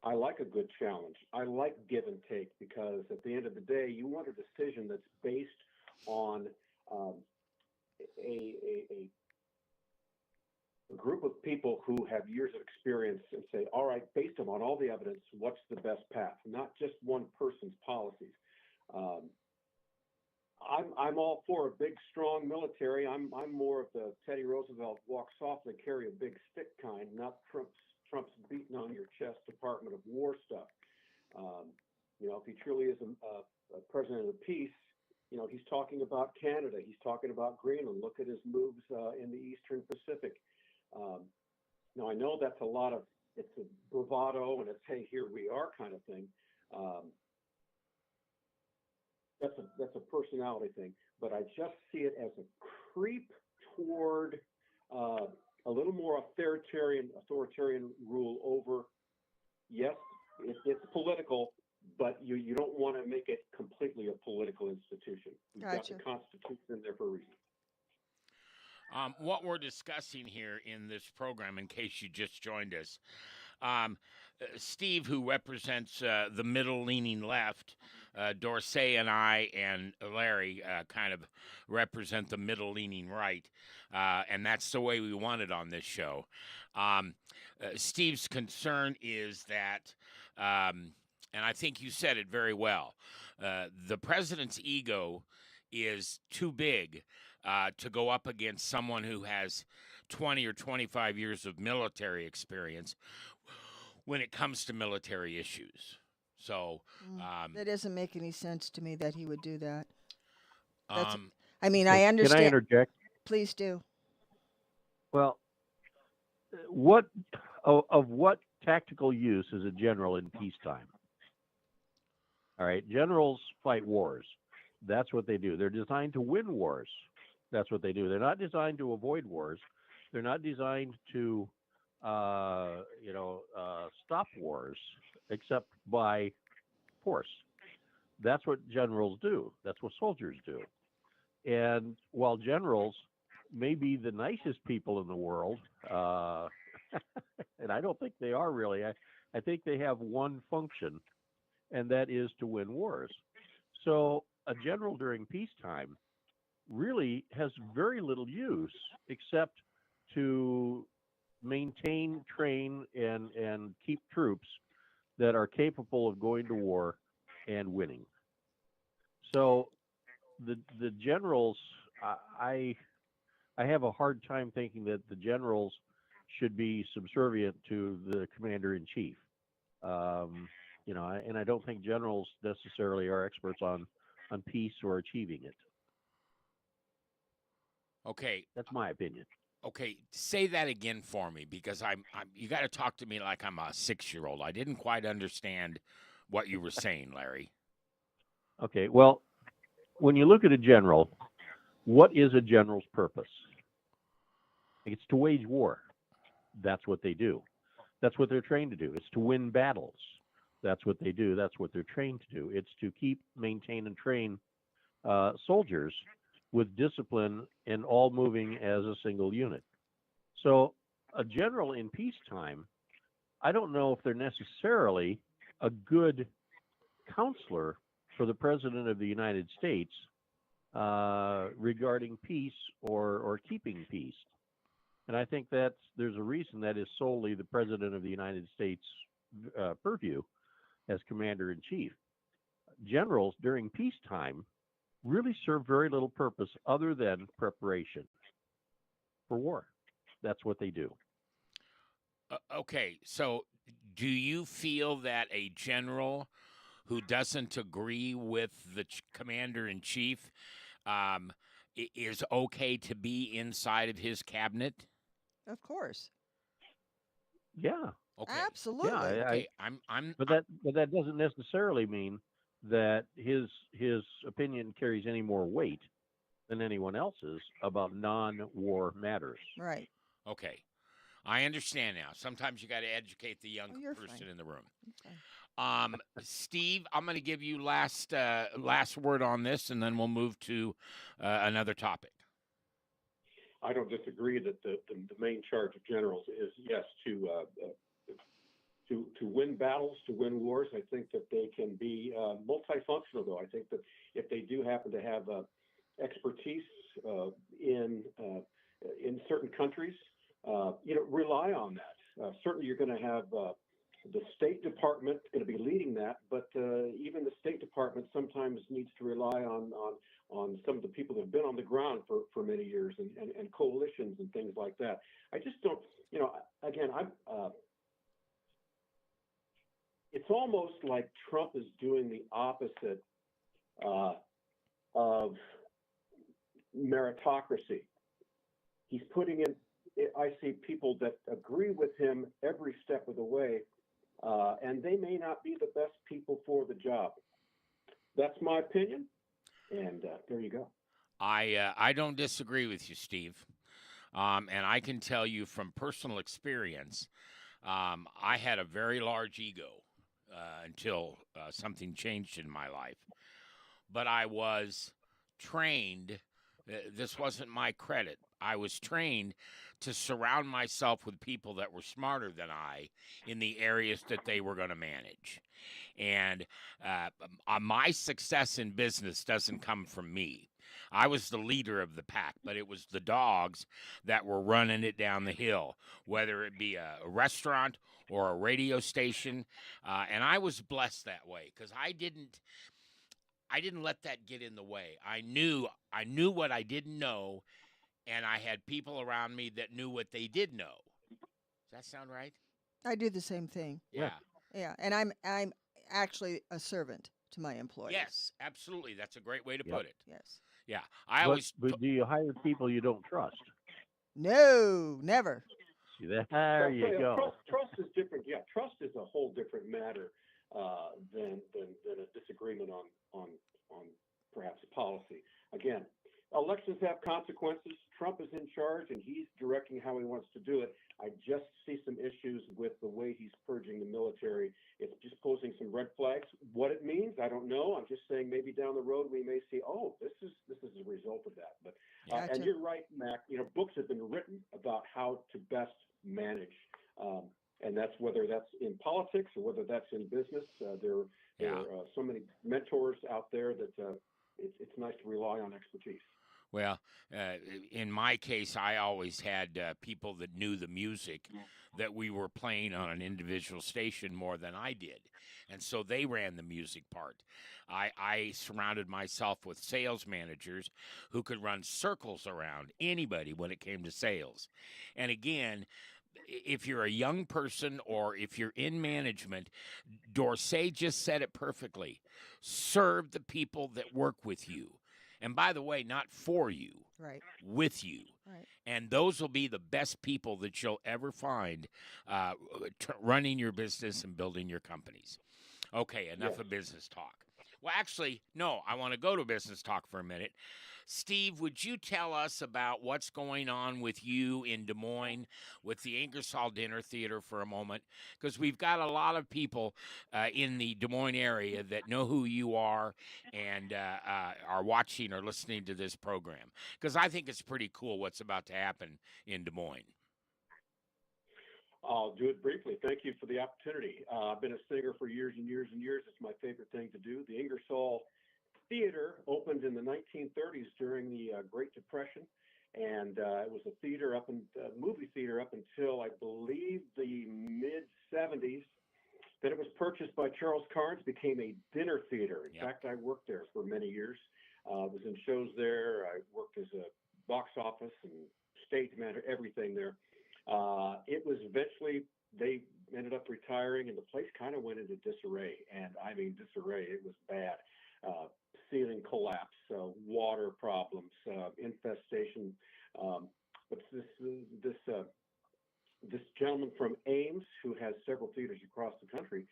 I like a good challenge. I like give and take because at the end of the day, you want a decision that's based on um, a group of people who have years of experience and say, all right, based on all the evidence, what's the best path? Not just one person's policies. Um, I'm all for a big, strong military. I'm more of the Teddy Roosevelt walk softly, carry a big stick kind, not Trump's beating on your chest Department of War stuff. Um, if he truly is a president of peace, he's talking about Canada. He's talking about Greenland. Look at his moves in the Eastern Pacific. Um, Now I know that's a lot of it's a bravado and it's hey here we are kind of thing. Um, that's a personality thing, but I just see it as a creep toward uh, a little more authoritarian rule over. Yes, it's political, but you don't want to make it completely a political institution. You've got the Gotcha. Constitution in there for a reason. What we're discussing here in this program, in case you just joined us, um, Steve, who represents the middle leaning left, Dorsey and I and Larry kind of represent the middle leaning right. And that's the way we want it on this show. Um, Steve's concern is that, and I think you said it very well, the president's ego is too big to go up against someone who has 20 or 25 years of military experience when it comes to military issues. So, That doesn't make any sense to me that he would do that. That's, um, I mean, Well, I can I understand. interject? Please do. Well, what of what tactical use is a general in peacetime? All right, generals fight wars. That's what they do. They're designed to win wars. That's what they do. They're not designed to avoid wars. They're not designed to, stop wars, except by force. That's what generals do. That's what soldiers do. And while generals may be the nicest people in the world, and I don't think they are really, I think they have one function, and that is to win wars. So a general during peacetime really has very little use except to maintain, train, and keep troops that are capable of going to war and winning. So the generals, I I have a hard time thinking that the generals should be subservient to the commander in chief. Um, and I don't think generals necessarily are experts on peace or achieving it. okay, That's my opinion. okay. Say that again for me because I'm you got to talk to me like I'm a 6 year old. I didn't quite understand what you were saying, Larry. Okay, well, when you look at a general, what is a general's purpose? It's to wage war. That's what they do. That's what they're trained to do. It's to win battles. That's what they do. That's what they're trained to do. It's to keep, maintain, and train soldiers with discipline and all moving as a single unit. So, a general in peacetime, I don't know if they're necessarily a good counselor for the President of the United States regarding peace or keeping peace. And I think that there's a reason that is solely the President of the United States purview as Commander in Chief. Generals during peacetime really serve very little purpose other than preparation for war. That's what they do. Okay, so do you feel that a general who doesn't agree with the commander in chief um, is okay to be inside of his cabinet? Of course. Yeah, Okay, yeah. Absolutely. But that doesn't necessarily mean that his opinion carries any more weight than anyone else's about non-war matters. Right. okay. I understand now. Sometimes you got to educate the young Oh, you're person fine. in the room. You're fine. Steve, I'm going to give you last word on this, and then we'll move to another topic. I don't disagree that the main charge of generals is, yes, to to win battles, to win wars. I think that they can be multifunctional, though. I think that if they do happen to have expertise in certain countries, rely on that. Certainly, you're going to have the State Department going to be leading that, but even the State Department sometimes needs to rely on some of the people that have been on the ground for many years and coalitions and things like that. I just don't, again, it's almost like Trump is doing the opposite of meritocracy. He's putting in, I see people that agree with him every step of the way, and they may not be the best people for the job. That's my opinion, and there you go. I don't disagree with you, Steve. And I can tell you from personal experience, I had a very large ego until something changed in my life. But I was trained, this wasn't my credit. I was trained to surround myself with people that were smarter than I in the areas that they were going to manage. And my success in business doesn't come from me. I was the leader of the pack, but it was the dogs that were running it down the hill, whether it be a restaurant or a radio station. And I was blessed that way because I didn't let that get in the way. I knew what I didn't know, and I had people around me that knew what they did know. Does that sound right? I do the same thing. Yeah. Yeah, and I'm actually a servant to my employees. Yes, absolutely. That's a great way to put it. Yes. Yeah. But do you hire people you don't trust? No, never. See, there you go. Trust is different. Yeah, trust is a whole different matter than a disagreement on perhaps policy. Again, elections have consequences. Trump is in charge, and he's directing how he wants to do it. I just see some issues with the way he's purging the military. It's just posing some red flags. What it means, I don't know. I'm just saying maybe down the road we may see, oh, this is a result of that. But Gotcha. and you're right, Mac. Books have been written about how to best manage, and that's whether that's in politics or whether that's in business. There are so many mentors out there that it's nice to rely on expertise. Well, in my case, I always had people that knew the music that we were playing on an individual station more than I did. And so they ran the music part. I surrounded myself with sales managers who could run circles around anybody when it came to sales. And again, if you're a young person or if you're in management, Dorsey just said it perfectly. Serve the people that work with you. And by the way, not for you, Right. with you. Right. And those will be the best people that you'll ever find running your business and building your companies. Okay, enough of business talk. Well, actually, no, I want to go to business talk for a minute. Steve, would you tell us about what's going on with you in Des Moines with the Ingersoll Dinner Theater for a moment? Because we've got a lot of people in the Des Moines area that know who you are and are watching or listening to this program. Because I think it's pretty cool what's about to happen in Des Moines. I'll do it briefly. Thank you for the opportunity. I've been a singer for years and years and years. It's my favorite thing to do. The Ingersoll Theater opened in the 1930s during the Great Depression, and it was a movie theater up until, I believe, the mid-'70s. Then it was purchased by Charles Carnes, became a dinner theater. In fact, I worked there for many years. Was in shows there. I worked as a box office and stage manager, everything there. It was eventually, they ended up retiring, and the place kind of went into disarray. And I mean disarray, it was bad. Ceiling collapse, water problems, infestation. But this gentleman from Ames, who has several theaters across the country,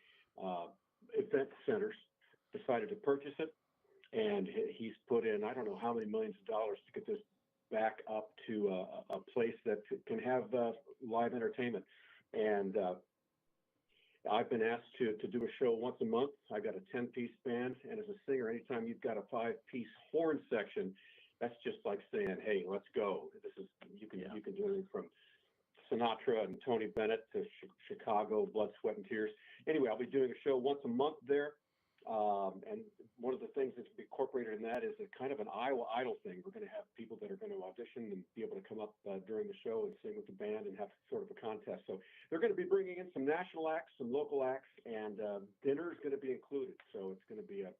event centers, decided to purchase it. And he's put in, I don't know how many millions of dollars to get this back up to a place that can have live entertainment. And I've been asked to do a show once a month. I got a 10-piece band, and as a singer, anytime you've got a 5-piece horn section, that's just like saying, "Hey, let's go." You can do anything from Sinatra and Tony Bennett to Chicago, Blood, Sweat, and Tears. Anyway, I'll be doing a show once a month there. And one of the things that's incorporated in that is a kind of an Iowa Idol thing. We're going to have people that are going to audition and be able to come up during the show and sing with the band and have sort of a contest. So they're going to be bringing in some national acts, some local acts, and dinner is going to be included. So it's going to be a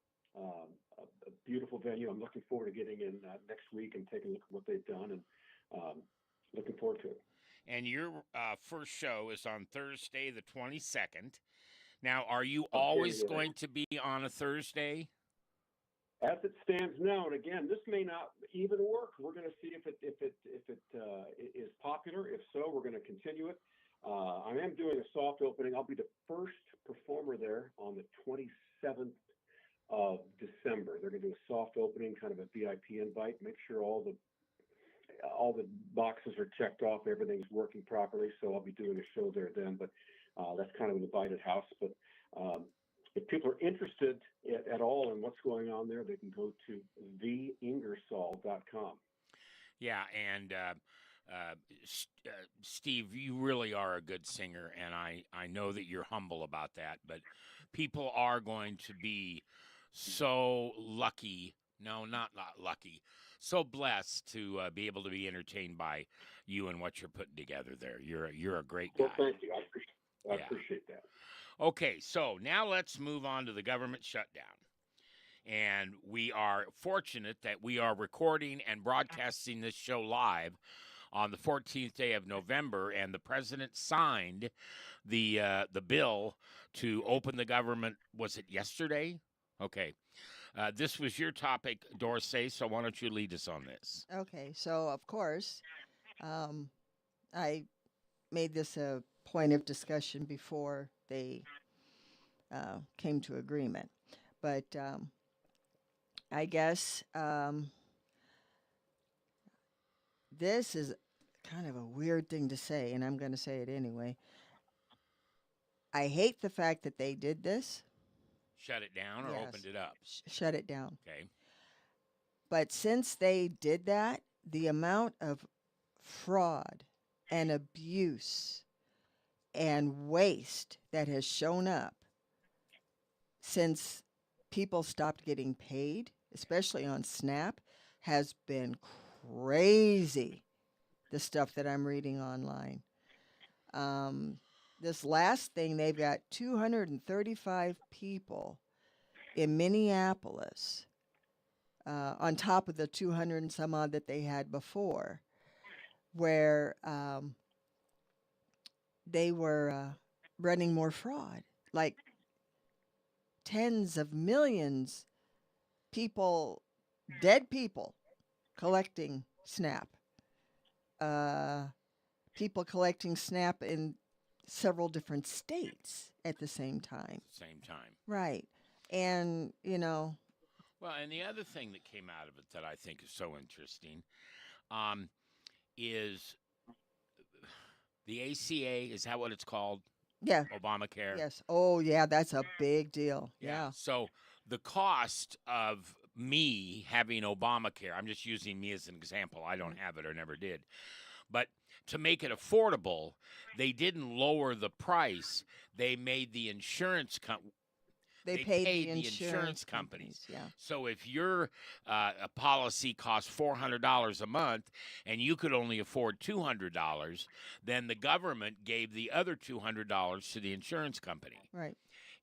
beautiful venue. I'm looking forward to getting in next week and taking a look at what they've done, and looking forward to it. And your first show is on Thursday, the 22nd. Now, are you always going to be on a Thursday? As it stands now, and again, this may not even work. We're going to see if it is popular. If so, we're going to continue it. I am doing a soft opening. I'll be the first performer there on the 27th of December. They're going to do a soft opening, kind of a VIP invite. Make sure all the boxes are checked off, everything's working properly. So I'll be doing a show there then. But that's kind of an invited house. But if people are interested at all in what's going on there, they can go to theingersoll.com. Yeah, and Steve, you really are a good singer, and I know that you're humble about that, but people are going to be so lucky. No, not lucky. So blessed to be able to be entertained by you and what you're putting together there. You're a great guy. Well, thank you. I appreciate that. Okay, so now let's move on to the government shutdown. And we are fortunate that we are recording and broadcasting this show live on the 14th day of November, and the president signed the bill to open the government. Was it yesterday? Okay. This was your topic, Dorsey, so why don't you lead us on this? Okay, so of course, I made this a point of discussion before they came to agreement. But I guess this is kind of a weird thing to say, and I'm going to say it anyway. I hate the fact that they did this. Shut it down or Yes. opened it up? Shut it down. Okay. But since they did that, the amount of fraud and abuse and waste that has shown up since people stopped getting paid, especially on SNAP, has been crazy. The stuff that I'm reading online. This last thing, they've got 235 people in Minneapolis on top of the 200 and some odd that they had before, where they were running more fraud, like tens of millions people, dead people, collecting SNAP. People collecting SNAP in several different states at the same time. Same time. Right. And, Well, and the other thing that came out of it that I think is so interesting is the ACA. Is that what it's called? yeah. Obamacare. Yes. Oh, yeah, that's a big deal. Yeah. So the cost of me having Obamacare, I'm just using me as an example. I don't have it or never did. But to make it affordable, they didn't lower the price. They made the insurance company. They paid the insurance companies. Yeah. So if your a policy costs $400 a month and you could only afford $200, then the government gave the other $200 to the insurance company. Right.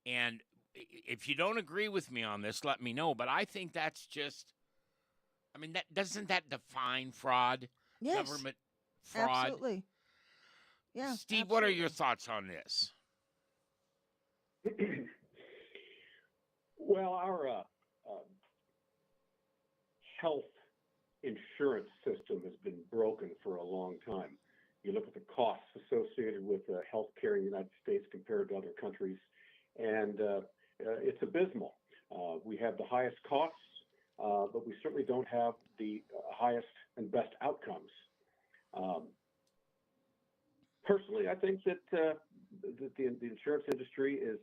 And if you don't agree with me on this, let me know. But I think that's just, doesn't that define fraud? Yes. Government fraud? Absolutely. Yeah. Steve, what are your thoughts on this? Well, our health insurance system has been broken for a long time. You look at the costs associated with health care in the United States compared to other countries, and it's abysmal. We have the highest costs, but we certainly don't have the highest and best outcomes. Personally, I think that the insurance industry is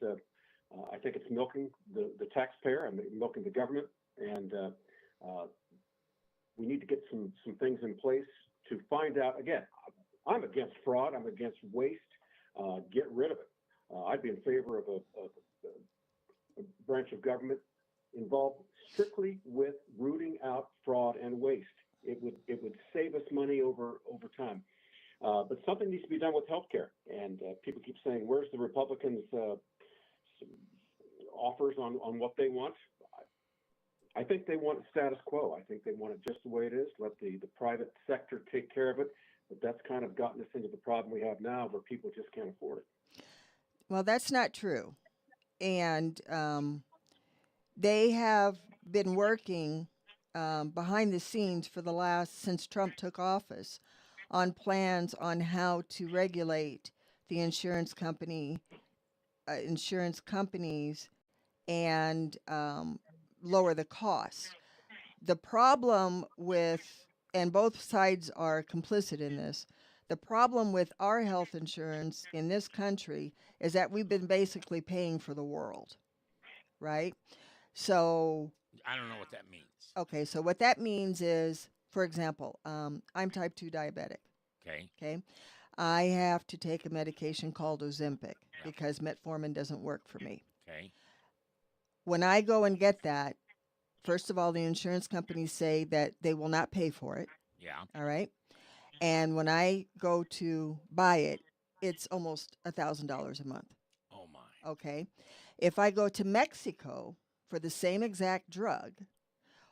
I think it's milking the taxpayer and milking the government, and we need to get some things in place to find out. Again, I'm against fraud. I'm against waste. Get rid of it. I'd be in favor of a branch of government involved strictly with rooting out fraud and waste. It would save us money over time. But something needs to be done with healthcare. And people keep saying, "Where's the Republicans' offers on what they want?" I think they want status quo. I think they want it just the way it is. Let the private sector take care of it. But that's kind of gotten us into the problem we have now, where people just can't afford it. Well, that's not true. And they have been working behind the scenes for the last, since Trump took office, on plans on how to regulate the insurance companies and lower the costs. The problem with, and both sides are complicit in this, the problem with our health insurance in this country is that we've been basically paying for the world, right? So, I don't know what that means. okay, so what that means is, for example, I'm type 2 diabetic, Okay. okay? I have to take a medication called Ozempic Yeah. because metformin doesn't work for me. Okay. When I go and get that, first of all, the insurance companies say that they will not pay for it, Yeah. all right? And when I go to buy it, it's almost $1,000 a month, Oh my. okay? If I go to Mexico for the same exact drug,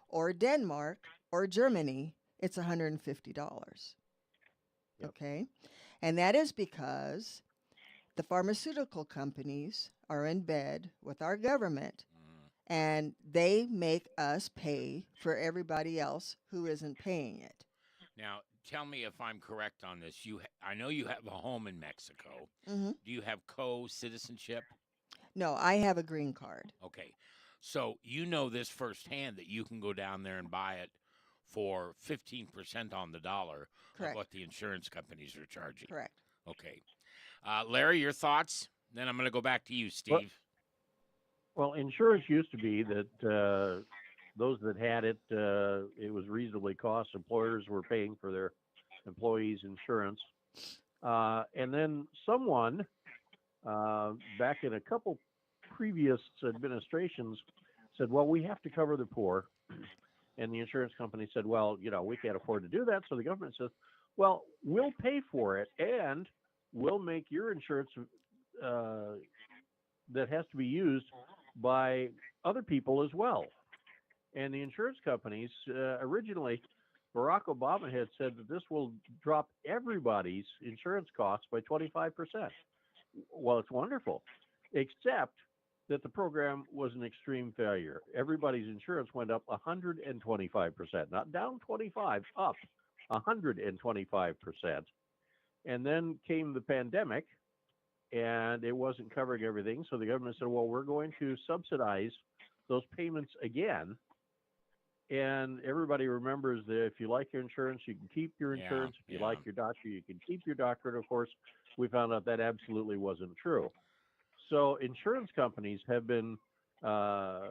or Denmark or Germany, it's $150, Yep. okay? And that is because the pharmaceutical companies are in bed with our government, and they make us pay for everybody else who isn't paying it. Now, tell me if I'm correct on this. I know you have a home in Mexico. Hmm. Do you have co-citizenship? No, I have a green card. Okay. So you know this firsthand that you can go down there and buy it for 15% on the dollar of Correct. what the insurance companies are charging. Correct. Okay. Larry, your thoughts? Then I'm going to go back to you, Well, Steve. well, insurance used to be that those that had it, it was reasonably cost. Employers were paying for their employees' insurance. And then someone, back in a couple previous administrations, said, well, we have to cover the poor. And the insurance company said, well, we can't afford to do that. So the government says, well, we'll pay for it and we'll make your insurance that has to be used by other people as well. And the insurance companies, originally, Barack Obama had said that this will drop everybody's insurance costs by 25%. Well, it's wonderful, except that the program was an extreme failure. Everybody's insurance went up 125%, not down 25, up 125%. And then came the pandemic, and it wasn't covering everything. So the government said, well, we're going to subsidize those payments again. And everybody remembers that if you like your insurance, you can keep your insurance. If you like your doctor, you can keep your doctor. And of course, we found out that absolutely wasn't true. So insurance companies have been on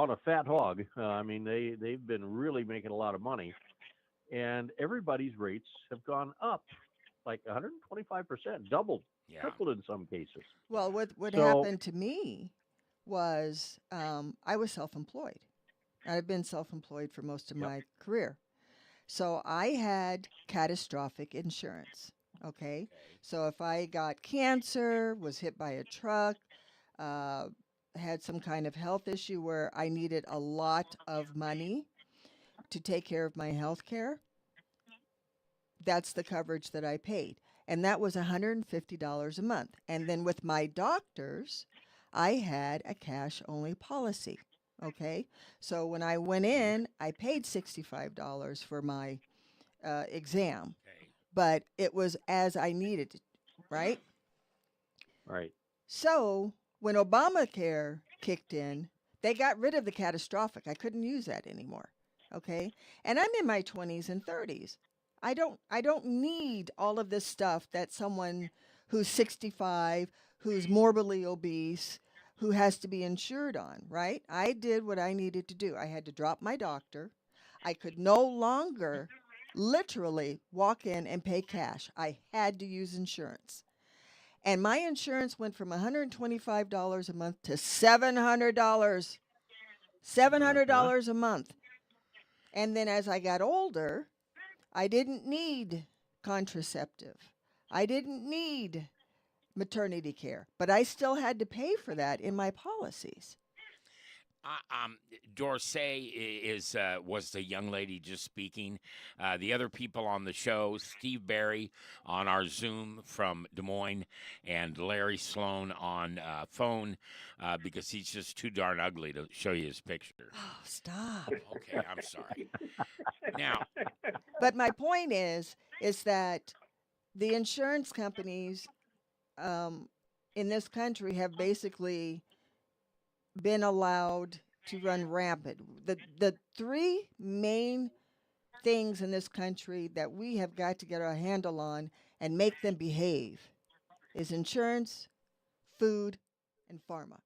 a fat hog. They've been really making a lot of money, and everybody's rates have gone up like 125%, doubled, Yeah. tripled in some cases. Well, what So- happened to me was I was self-employed. I've been self-employed for most of Yep. my career. So I had catastrophic insurance, okay? So if I got cancer, was hit by a truck, had some kind of health issue where I needed a lot of money to take care of my health care, that's the coverage that I paid. And that was $150 a month. And then with my doctors, I had a cash-only policy, okay? So when I went in, I paid $65 for my exam, Okay. but it was as I needed it, right? Right. So when Obamacare kicked in, they got rid of the catastrophic. I couldn't use that anymore, okay? And I'm in my 20s and 30s. I don't need all of this stuff that someone who's 65, who's morbidly obese, who has to be insured on, right? I did what I needed to do. I had to drop my doctor. I could no longer literally walk in and pay cash. I had to use insurance. And my insurance went from $125 a month to $700. Uh-huh. $700 a month. And then as I got older, I didn't need contraceptive. I didn't need maternity care, but I still had to pay for that in my policies. Dorsey is was the young lady just speaking. The other people on the show: Steve Barry on our Zoom from Des Moines, and Larry Sloan on phone because he's just too darn ugly to show you his picture. Oh, stop. Okay, I'm sorry. Now, But my point is that the insurance companies um, in this country have basically been allowed to run rampant. The three main things in this country that we have got to get our handle on and make them behave is insurance, food, and pharma.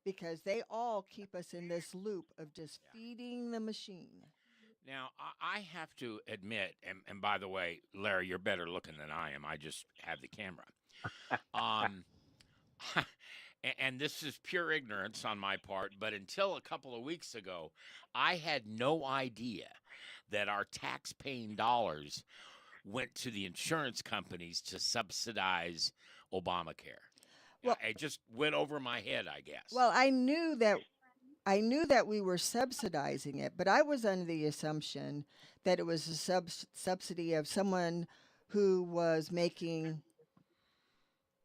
Because they all keep us in this loop of just feeding the machine. now I have to admit, and by the way, Larry, you're better looking than I am. I just have the camera. Um, and this is pure ignorance on my part, but until a couple of weeks ago, I had no idea that our tax paying dollars went to the insurance companies to subsidize Obamacare. Well, It just went over my head, I guess. well, I knew that we were subsidizing it, but I was under the assumption that it was a subsidy of someone who was making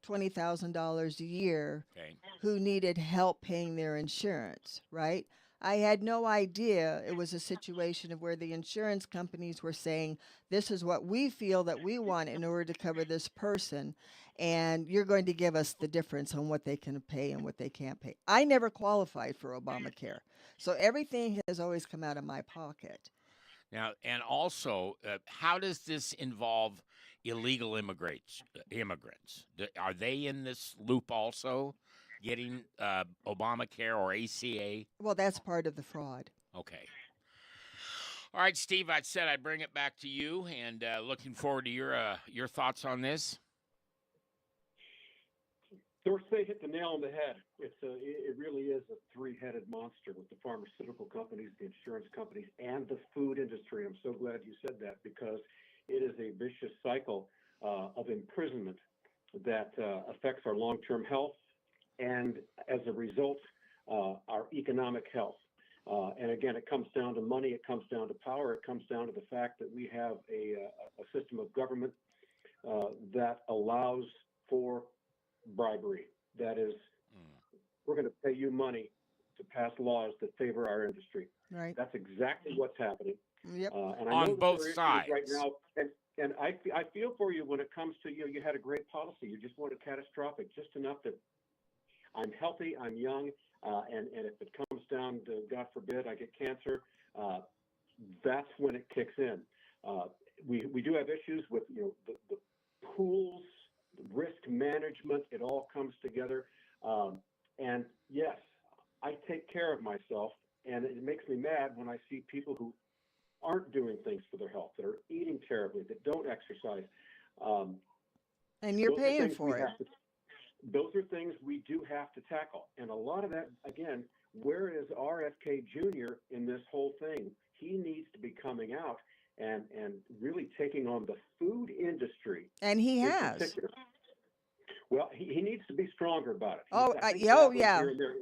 $20,000 a year Okay. who needed help paying their insurance, right? I had no idea it was a situation of where the insurance companies were saying, this is what we feel that we want in order to cover this person, and you're going to give us the difference on what they can pay and what they can't pay. I never qualified for Obamacare, so everything has always come out of my pocket. Now, and also, how does this involve illegal immigrants? Are they in this loop also, getting Obamacare or ACA? Well, that's part of the fraud. Okay. All right, Steve. I said I'd bring it back to you, and looking forward to your thoughts on this. Dorsey hit the nail on the head. It really is a three-headed monster with the pharmaceutical companies, the insurance companies, and the food industry. I'm so glad you said that because it is a vicious cycle of imprisonment that affects our long-term health and, as a result, our economic health. And again, it comes down to money, it comes down to power, it comes down to the fact that we have a system of government that allows for bribery. That is, we're going to pay you money to pass laws that favor our industry. Right. That's exactly what's happening. Yep. And I On know that both there are issues sides. right now, and I feel for you when it comes to, you had a great policy. You just wanted catastrophic, just enough that I'm healthy, I'm young, and if it comes down to, God forbid, I get cancer, that's when it kicks in. We do have issues with the pools, risk management. It all comes together. And yes, I take care of myself, and it makes me mad when I see people who aren't doing things for their health, that are eating terribly, that don't exercise. And you're Those are paying things we for it. have to- Those are things we do have to tackle. And a lot of that, again, where is RFK Jr. in this whole thing? He needs to be coming out and really taking on the food industry And he in has. particular. Well, he needs to be stronger about it. Oh, I think oh, dabbling yeah. here and there.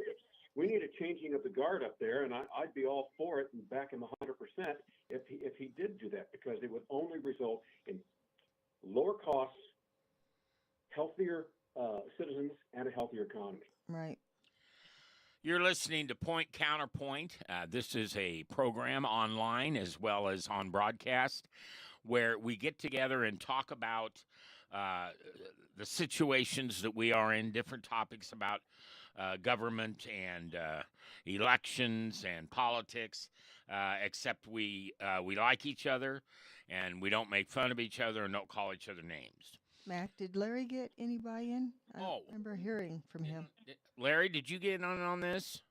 We need a changing of the guard up there, and I'd be all for it and back him 100% if he did do that, because it would only result in lower costs, healthier citizens, and a healthier economy. Right. You're listening to Point Counterpoint. This is a program online as well as on broadcast where we get together and talk about the situations that we are in, different topics about government and elections and politics, except we like each other and we don't make fun of each other and don't call each other names. Mac, did Larry get any buy-in? I don't Oh. remember hearing from him. Larry, did you get on this?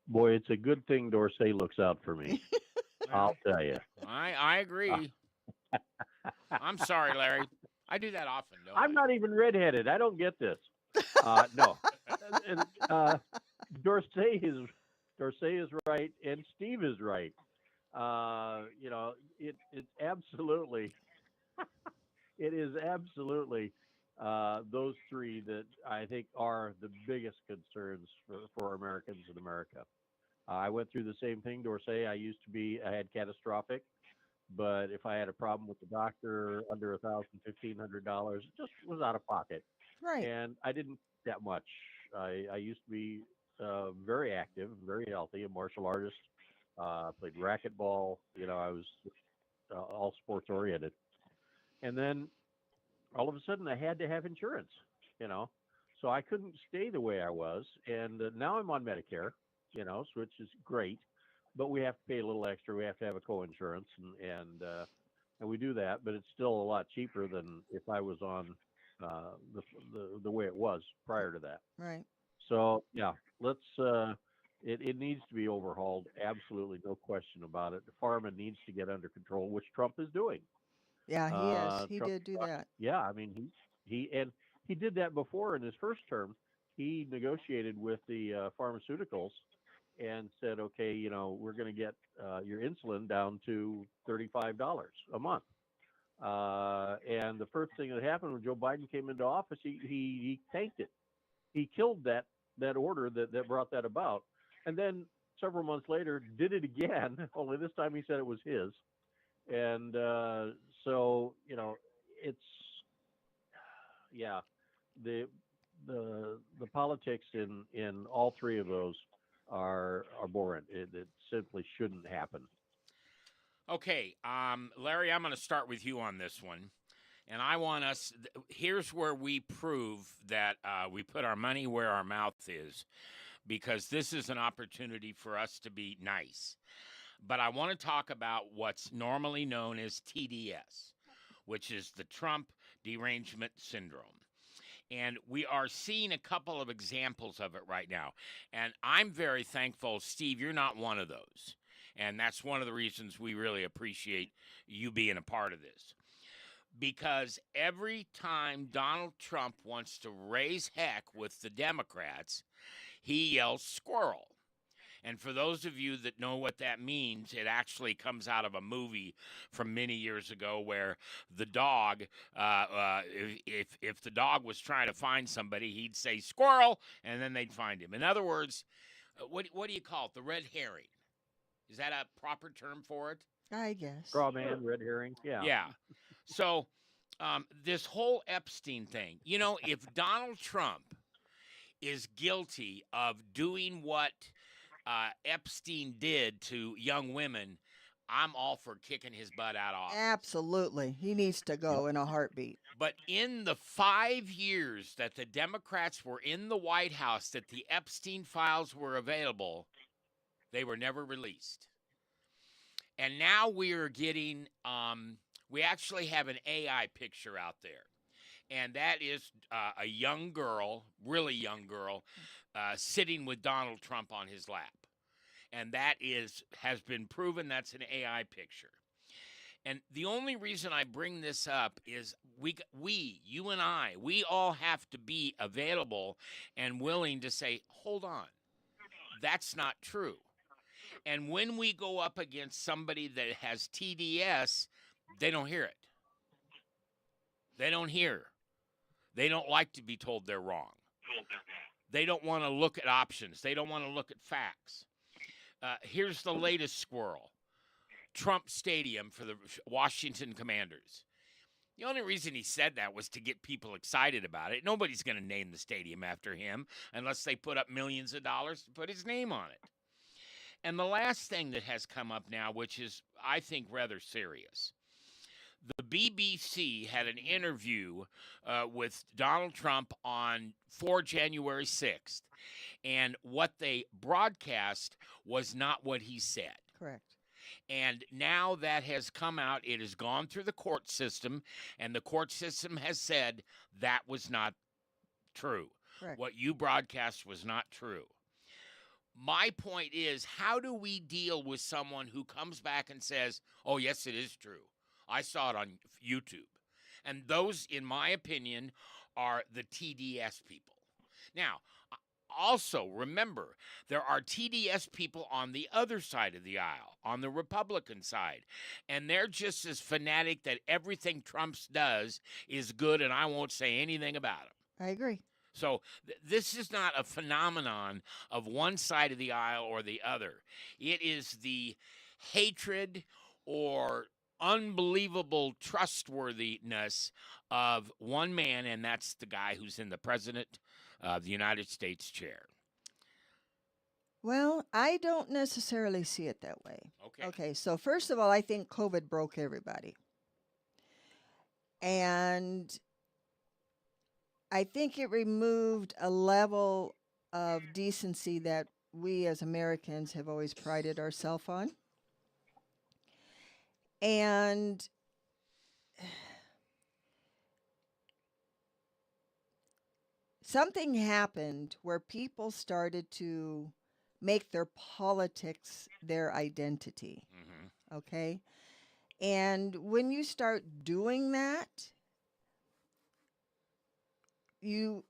Boy, it's a good thing Dorsey looks out for me. I'll tell you. I agree. I'm sorry, Larry. I do that often, don't I'm not even redheaded. I don't get this. No, and, Dorsey is Dorsey is right, and Steve is right. It's absolutely it is absolutely those three that I think are the biggest concerns for Americans in America. I went through the same thing, Dorsey. I had catastrophic, but if I had a problem with the doctor under $1,000, $1,500, it just was out of pocket, Right. and I didn't that much. I used to be very active, very healthy, a martial artist. Played racquetball. I was all sports oriented, and then all of a sudden I had to have insurance. You know, so I couldn't stay the way I was, and now I'm on Medicare. Which is great, but we have to pay a little extra. We have to have a co-insurance, and we do that, but it's still a lot cheaper than if I was on the way it was prior to that. Right. So yeah, let's. It needs to be overhauled. Absolutely, no question about it. The pharma needs to get under control, which Trump is doing. Yeah, he is. He Trump, did do that. yeah, I mean he did that before in his first term. He negotiated with the pharmaceuticals and said, okay, we're going to get your insulin down to $35 a month. And the first thing that happened when Joe Biden came into office, he tanked it. He killed that order that brought that about. And then several months later, did it again. Only this time he said it was his. And so it's yeah, the the politics in all three of those are abhorrent. It simply shouldn't happen. Okay, Larry, I'm going to start with you on this one. And I want us, here's where we prove that we put our money where our mouth is, because this is an opportunity for us to be nice. But I want to talk about what's normally known as TDS, which is the Trump Derangement Syndrome. And we are seeing a couple of examples of it right now. And I'm very thankful, Steve, you're not one of those. And that's one of the reasons we really appreciate you being a part of this. Because every time Donald Trump wants to raise heck with the Democrats, he yells squirrel. And for those of you that know what that means, it actually comes out of a movie from many years ago where the dog, if the dog was trying to find somebody, he'd say squirrel, and then they'd find him. In other words, what do you call it? The red herring. Is that a proper term for it? I guess. Straw man, red herring. Yeah. Yeah. So this whole Epstein thing, if Donald Trump is guilty of doing what Epstein did to young women, I'm all for kicking his butt out of office. Absolutely. He needs to go in a heartbeat. But in the 5 years that the Democrats were in the White House, that the Epstein files were available, they were never released. And now we are getting, we actually have an AI picture out there. And that is a young girl, really young girl, sitting with Donald Trump on his lap. And that has been proven that's an AI picture. And the only reason I bring this up is you and I, we all have to be available and willing to say, hold on, that's not true. And when we go up against somebody that has TDS, they don't hear it. They don't hear. They don't like to be told they're wrong. They don't want to look at options. They don't want to look at facts. Here's the latest squirrel. Trump Stadium for the Washington Commanders. The only reason he said that was to get people excited about it. Nobody's going to name the stadium after him unless they put up millions of dollars to put his name on it. And the last thing that has come up now, which is, I think, rather serious. The BBC had an interview with Donald Trump for January 6th, and what they broadcast was not what he said. Correct. And now that has come out, it has gone through the court system, and the court system has said that was not true. Correct. What you broadcast was not true. My point is, how do we deal with someone who comes back and says, oh, yes, it is true? I saw it on YouTube. And those, in my opinion, are the TDS people. Now, also remember, there are TDS people on the other side of the aisle, on the Republican side, and they're just as fanatic that everything Trump does is good and I won't say anything about it. I agree. So this is not a phenomenon of one side of the aisle or the other. It is the hatred or unbelievable trustworthiness of one man, and that's the guy who's in the president of the United States chair. Well, I don't necessarily see it that way. Okay. Okay, so first of all, I think COVID broke everybody. And I think it removed a level of decency that we as Americans have always prided ourselves on. And something happened where people started to make their politics their identity. Mm-hmm. Okay? And when you start doing that, you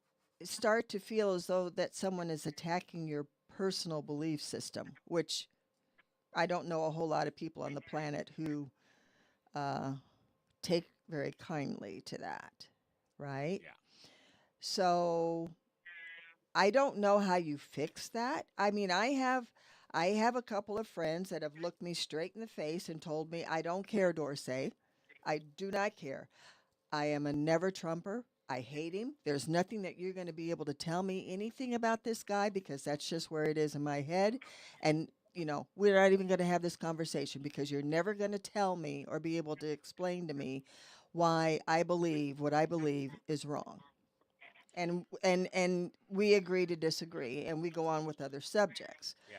start to feel as though that someone is attacking your personal belief system, which I don't know a whole lot of people on the planet who take very kindly to that, right? Yeah. So I don't know how you fix that. I mean, I have a couple of friends that have looked me straight in the face and told me, I don't care, Dorsey. I do not care. I am a never Trumper. I hate him. There's nothing that you're going to be able to tell me anything about this guy because that's just where it is in my head. And, you know, we're not even going to have this conversation because you're never going to tell me or be able to explain to me why I believe what I believe is wrong. And we agree to disagree and we go on with other subjects. Yeah.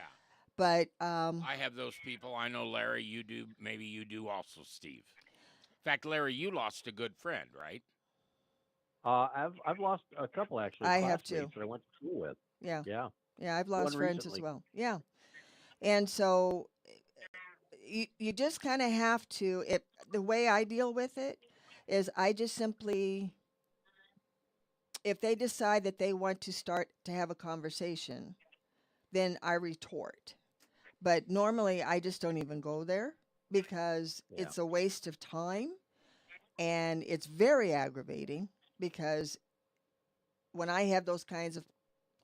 But I have those people. I know, Larry, you do. Maybe you do also, Steve. In fact, Larry, you lost a good friend, right? I've lost a couple actually, I have classmates too. that I went to school with. Yeah. Yeah, Yeah, I've one lost friends as recently. well. Yeah. And so you just kind of have to the way I deal with it is I just simply if they decide that they want to start to have a conversation, then I retort. But normally I just don't even go there because Yeah, it's a waste of time and it's very aggravating because when I have those kinds of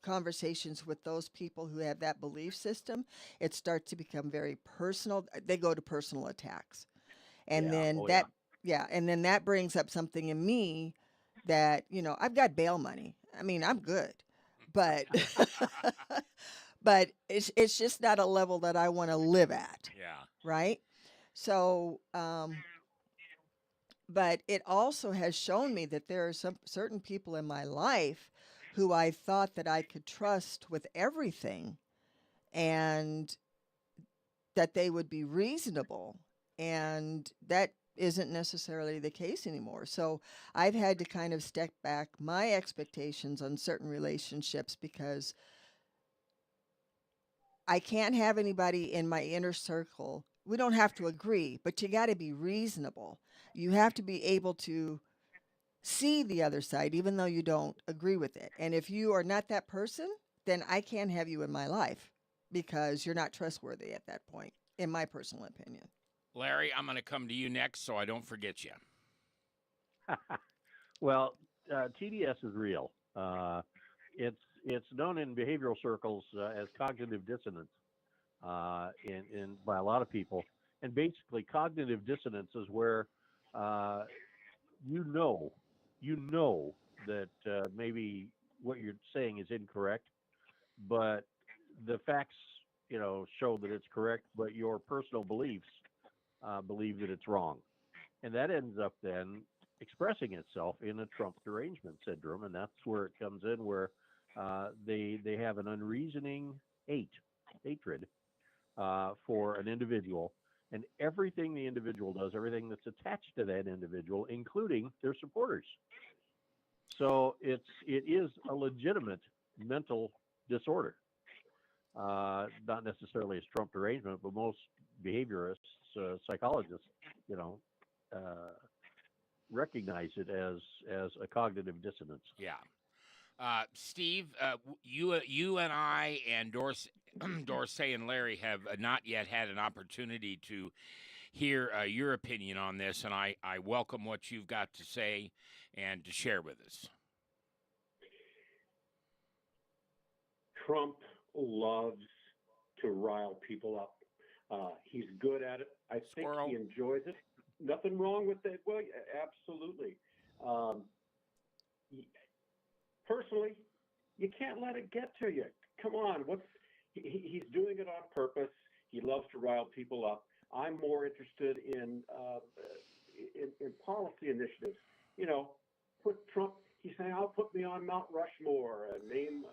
conversations with those people who have that belief system, it starts to become very personal. They go to personal attacks. And yeah, then oh yeah, that, yeah, and then that brings up something in me that, you know, I've got bail money. I mean, I'm good. But but it's just not a level that I want to live at, Yeah. right? So, but it also has shown me that there are some certain people in my life who I thought that I could trust with everything and that they would be reasonable. And that isn't necessarily the case anymore. So I've had to kind of step back my expectations on certain relationships because I can't have anybody in my inner circle. We don't have to agree, but you got to be reasonable. You have to be able to see the other side, even though you don't agree with it. And if you are not that person, then I can't have you in my life because you're not trustworthy at that point, in my personal opinion. Larry, I'm going to come to you next so I don't forget you. Well, TDS is real. It's known in behavioral circles as cognitive dissonance in by a lot of people. And basically, cognitive dissonance is where uh, you know you know that maybe what you're saying is incorrect, but the facts show that it's correct, but your personal beliefs believe that it's wrong, and that ends up then expressing itself in a Trump derangement syndrome, and that's where it comes in, where they have an unreasoning hatred for an individual, and everything the individual does, everything that's attached to that individual, including their supporters. So it is a legitimate mental disorder, not necessarily as Trump derangement, but most behaviorists, psychologists, you know, recognize it as a cognitive dissonance. Yeah. Steve, you and I and Dorsey and Larry have not yet had an opportunity to hear your opinion on this, and I welcome what you've got to say and to share with us. Trump loves to rile people up. He's good at it. I think Squirrel. he enjoys it. Nothing wrong with it. Well, absolutely. Personally, you can't let it get to you. Come on, he's doing it on purpose. He loves to rile people up. I'm more interested in policy initiatives. You know, put Trump. He's saying, "I'll put me on Mount Rushmore and name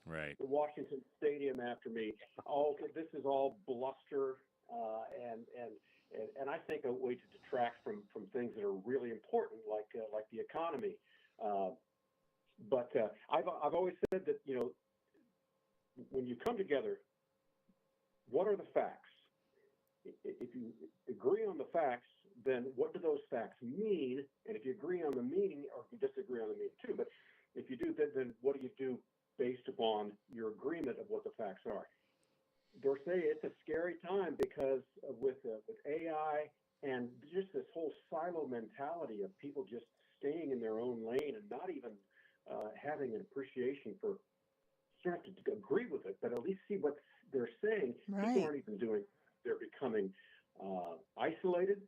Right. the Washington Stadium after me." All this is all bluster, and I think a way to detract from things that are really important, like the economy. But I've always said that, you know, when you come together, what are the facts? If you agree on the facts, then what do those facts mean? And if you agree on the meaning, or if you disagree on the meaning too, but if you do, then what do you do based upon your agreement of what the facts are? Dorsey, it's a scary time because with AI and just this whole silo mentality of people just staying in their own lane and not even having an appreciation for, you don't have to agree with it, but at least see what they're saying. Right. People aren't even doing, they're becoming isolated,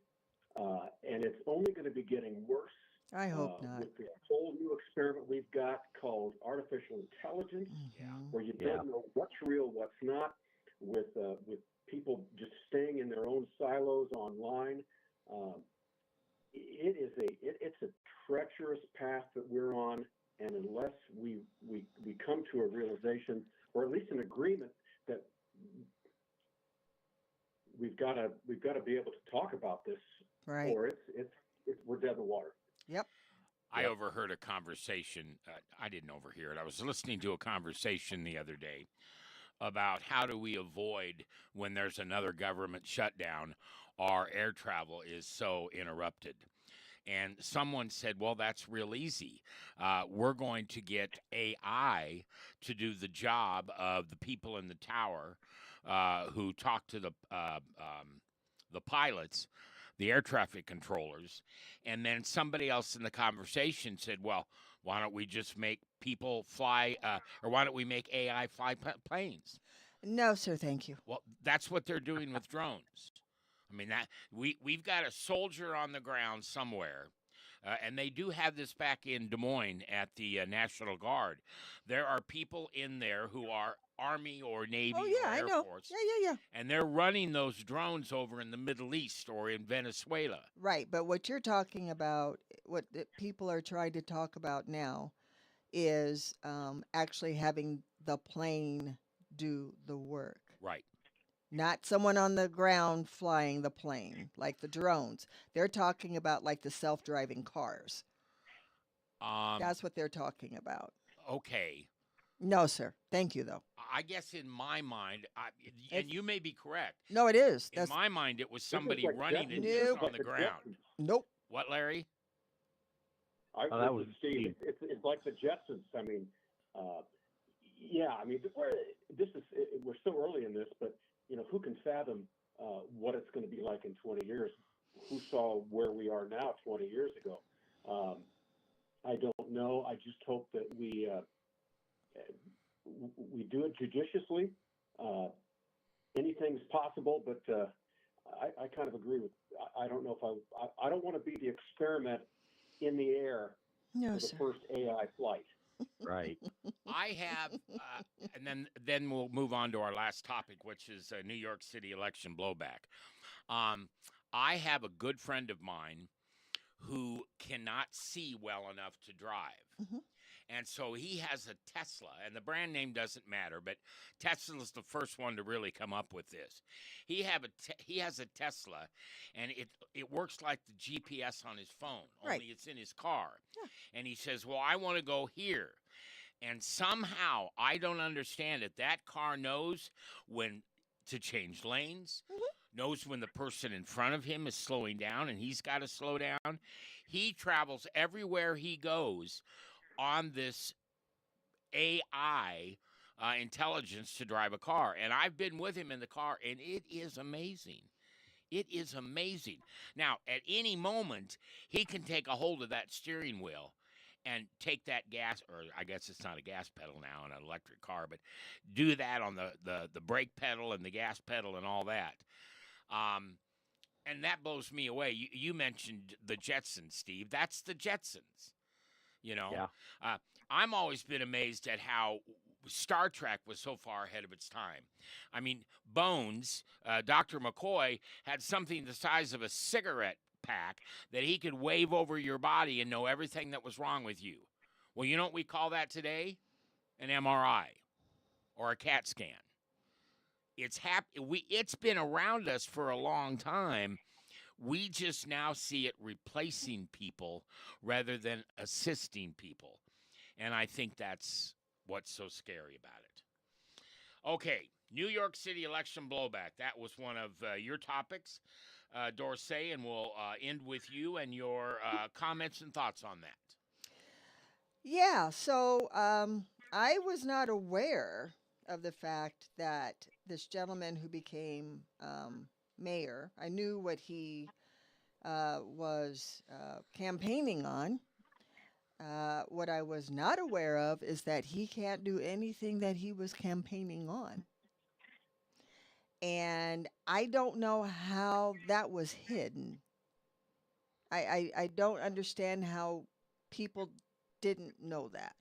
and it's only going to be getting worse. I hope not. With the whole new experiment we've got called artificial intelligence, where you don't know what's real, what's not, with people just staying in their own silos online. It's a treacherous path that we're on, and unless we come to a realization, or at least an agreement, that we've got to be able to talk about this, Right. or we're dead in the water. Yep. I overheard a conversation. I didn't overhear it. I was listening to a conversation the other day about how do we avoid, when there's another government shutdown, our air travel is so interrupted. And someone said, well, that's real easy. We're going to get AI to do the job of the people in the tower who talk to the pilots, the air traffic controllers. And then somebody else in the conversation said, well, why don't we just make people fly, or why don't we make AI fly planes? No, sir, thank you. Well, that's what they're doing with drones. I mean, that we've got a soldier on the ground somewhere, and they do have this back in Des Moines at the National Guard. There are people in there who are Army or Navy Oh yeah, or I Air know. Force, Yeah. and they're running those drones over in the Middle East or in Venezuela. Right, but what you're talking about, what the people are trying to talk about now, is actually having the plane do the work. Right. Not someone on the ground flying the plane, like the drones. They're talking about like the self-driving cars. That's what they're talking about. Okay. No, sir. Thank you, though. I guess in my mind, and you may be correct. No, it is. In my mind, it was somebody like running it Jetsons. just on the ground. Nope. What, Larry? That was Steve. It's like the Jetsons. I mean, yeah. I mean, we're so early in this, but you know, who can fathom what it's going to be like in 20 years? Who saw where we are now 20 years ago? I don't know. I just hope that we do it judiciously. Anything's possible, but I kind of agree with. I don't know if I don't want to be the experiment in the air No, for the sir. first AI flight. right. I have, and then we'll move on to our last topic, which is New York City election blowback. I have a good friend of mine who cannot see well enough to drive. Mhm. And so he has a Tesla, and the brand name doesn't matter, but Tesla's the first one to really come up with this. He has a Tesla, and it works like the GPS on his phone, Right. only it's in his car. Yeah. And he says, well, I want to go here. And somehow, I don't understand it, that car knows when to change lanes, knows when the person in front of him is slowing down and he's got to slow down. He travels everywhere he goes on this AI intelligence to drive a car. And I've been with him in the car, and it is amazing. It is amazing. Now, at any moment, he can take a hold of that steering wheel and take that gas, or I guess it's not a gas pedal now in an electric car, but do that on the brake pedal and the gas pedal and all that. And that blows me away. You mentioned the Jetsons, Steve. That's the Jetsons. You know, Yeah. I'm always been amazed at how Star Trek was so far ahead of its time. I mean, Bones, Dr. McCoy, had something the size of a cigarette pack that he could wave over your body and know everything that was wrong with you. Well, you know what we call that today? An MRI or a CAT scan. It's been around us for a long time. We just now see it replacing people rather than assisting people. And I think that's what's so scary about it. Okay, New York City election blowback. That was one of your topics, Dorsey, and we'll end with you and your comments and thoughts on that. Yeah, so I was not aware of the fact that this gentleman who became mayor, I knew what he was campaigning on. What I was not aware of is that he can't do anything that he was campaigning on. And I don't know how that was hidden. I don't understand how people didn't know that.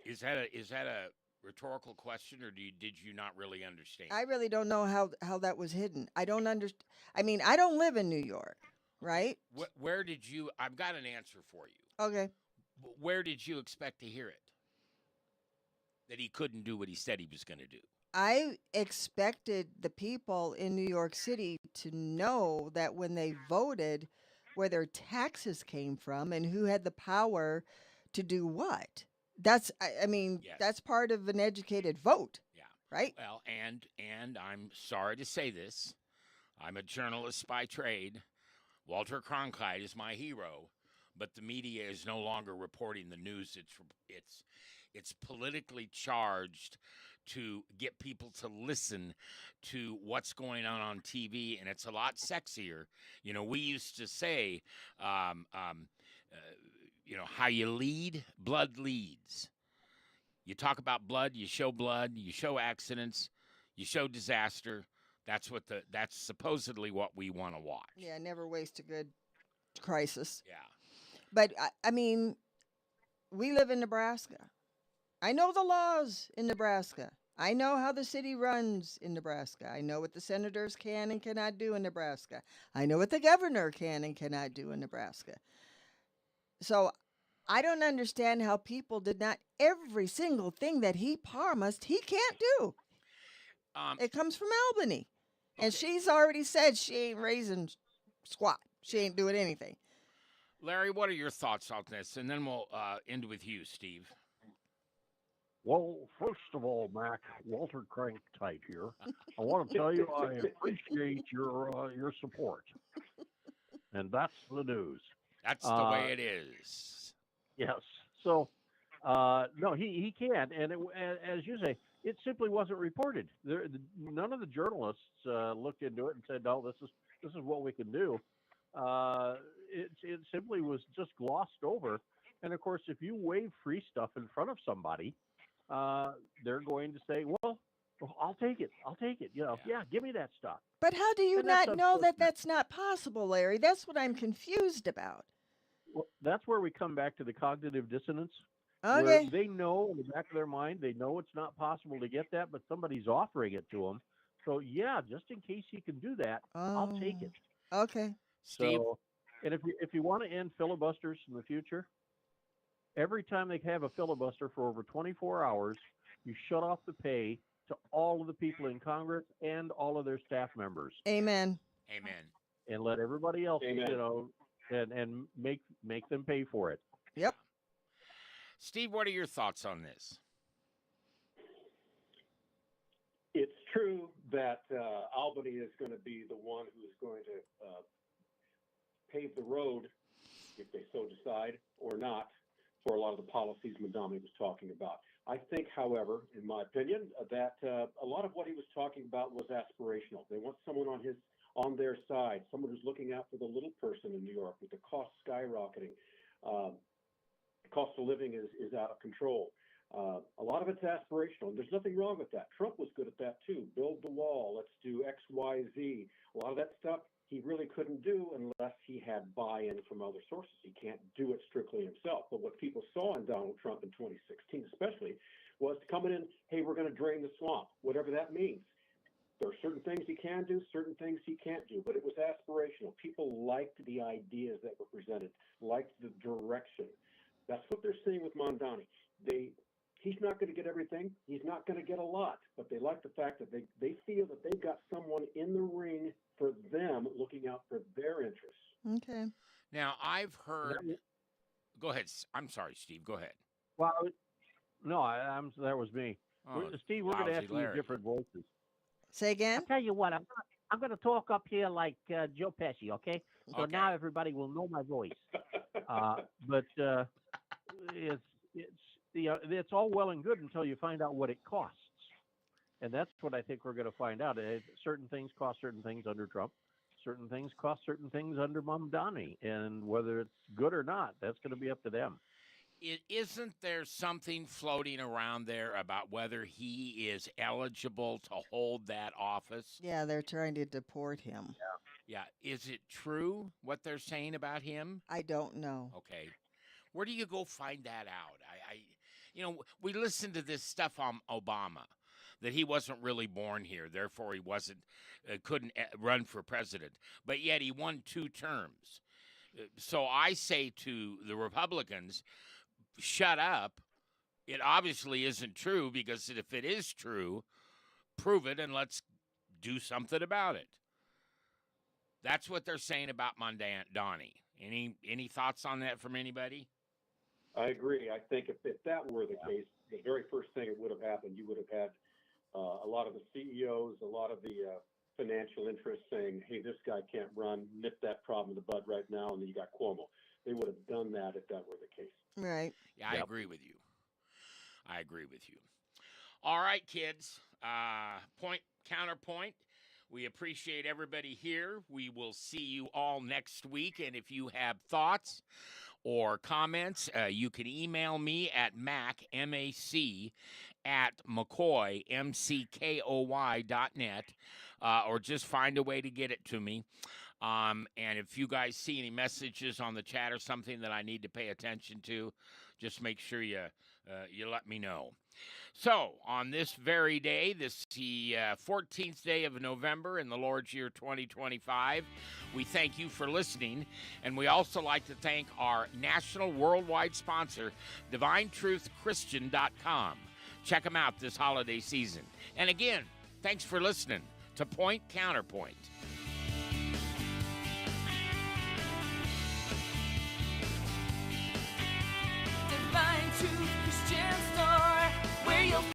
Is that a rhetorical question, or did you not really understand? I really don't know how that was hidden. I don't understand. I mean, I don't live in New York, right? Where did you? I've got an answer for you. Okay. Where did you expect to hear it? That he couldn't do what he said he was going to do. I expected the people in New York City to know that when they voted, where their taxes came from and who had the power to do what. I mean, Yes. that's part of an educated vote. Yeah. Right? Well, and I'm sorry to say this. I'm a journalist by trade. Walter Cronkite is my hero, but the media is no longer reporting the news. It's politically charged to get people to listen to what's going on TV, and it's a lot sexier. You know, we used to say, how you lead, blood leads. You talk about blood, you show accidents, you show disaster. That's supposedly what we want to watch. Yeah, never waste a good crisis. Yeah. But I mean, we live in Nebraska. I know the laws in Nebraska. I know how the city runs in Nebraska. I know what the senators can and cannot do in Nebraska. I know what the governor can and cannot do in Nebraska. So I don't understand how people did not every single thing that he promised he can't do. It comes from Albany. And she's already said she ain't raising squat. She ain't doing anything. Larry, what are your thoughts on this? And then we'll end with you, Steve. Well, first of all, Mac, Walter Cronkite here. I want to tell you I appreciate your support, and that's the news. That's the way it is. Yes. So, no, he can, and as you say, it simply wasn't reported. None of the journalists looked into it and said, "No, this is what we can do." It simply was just glossed over. And of course, if you wave free stuff in front of somebody, they're going to say, "Well, I'll take it. I'll take it. Yeah, give me that stuff." But how do you not know that that's not possible, Larry? That's what I'm confused about. Well, that's where we come back to the cognitive dissonance. Okay. Where they know in the back of their mind, they know it's not possible to get that, but somebody's offering it to them. So yeah, just in case you can do that, I'll take it. Okay. Steve? So, and if you want to end filibusters in the future, every time they have a filibuster for over 24 hours, you shut off the pay to all of the people in Congress and all of their staff members. Amen. Amen. And let everybody else, Amen. and make them pay for it. Yep. Steve, what are your thoughts on this? It's true that Albany is going to be the one who is going to pave the road, if they so decide, or not, for a lot of the policies Mamdani was talking about. I think, however, in my opinion, that a lot of what he was talking about was aspirational. They want someone on their side, someone who's looking out for the little person in New York with the cost skyrocketing. The cost of living is out of control. A lot of it's aspirational, and there's nothing wrong with that. Trump was good at that too. Build the wall. Let's do X, Y, Z. A lot of that stuff he really couldn't do unless he had buy-in from other sources. He can't do it strictly himself. But what people saw in Donald Trump in 2016 especially was coming in, hey, we're going to drain the swamp, whatever that means. There are certain things he can do, certain things he can't do, but it was aspirational. People liked the ideas that were presented, liked the direction. That's what they're seeing with Mamdani. He's not going to get everything. He's not going to get a lot, but they like the fact that they feel that they've got someone in the ring for them, looking out for their interests. Okay. Now, I've heard. Go ahead. I'm sorry, Steve. Go ahead. Well, no, that was me. Oh, Steve, we're going to lousy have to use Larry. different voices. Say again? I'll tell you what, I'm going to talk up here like Joe Pesci, okay? So Okay. now everybody will know my voice. But it's all well and good until you find out what it costs, and that's what I think we're going to find out. Certain things cost certain things under Trump, certain things cost certain things under Mamdani, and whether it's good or not, that's going to be up to them. Isn't there something floating around there about whether he is eligible to hold that office? Yeah, they're trying to deport him. Yeah. Is it true what they're saying about him? I don't know. Okay. Where do you go find that out? We listened to this stuff on Obama, that he wasn't really born here, therefore he couldn't run for president, but yet he won 2 terms. So I say to the Republicans, shut up. It obviously isn't true, because if it is true, prove it and let's do something about it. That's what they're saying about Mamdani. Any thoughts on that from anybody? I agree. I think if that were the case, the very first thing that would have happened, you would have had a lot of the CEOs, a lot of the financial interests saying, hey, this guy can't run, nip that problem in the bud right now, and then you got Cuomo. They would have done that if that were the case. Right. Yeah, I agree with you. All right, kids. Point, counterpoint. We appreciate everybody here. We will see you all next week. And if you have thoughts or comments, you can email me at Mac, M-A-C, at McCoy, M-C-K-O-Y.net, or just find a way to get it to me. And if you guys see any messages on the chat or something that I need to pay attention to, just make sure you let me know. So, on this very day, this is the 14th day of November in the Lord's year 2025, we thank you for listening, and we also like to thank our national worldwide sponsor, DivineTruthChristian.com. Check them out this holiday season. And again, thanks for listening to Point Counterpoint.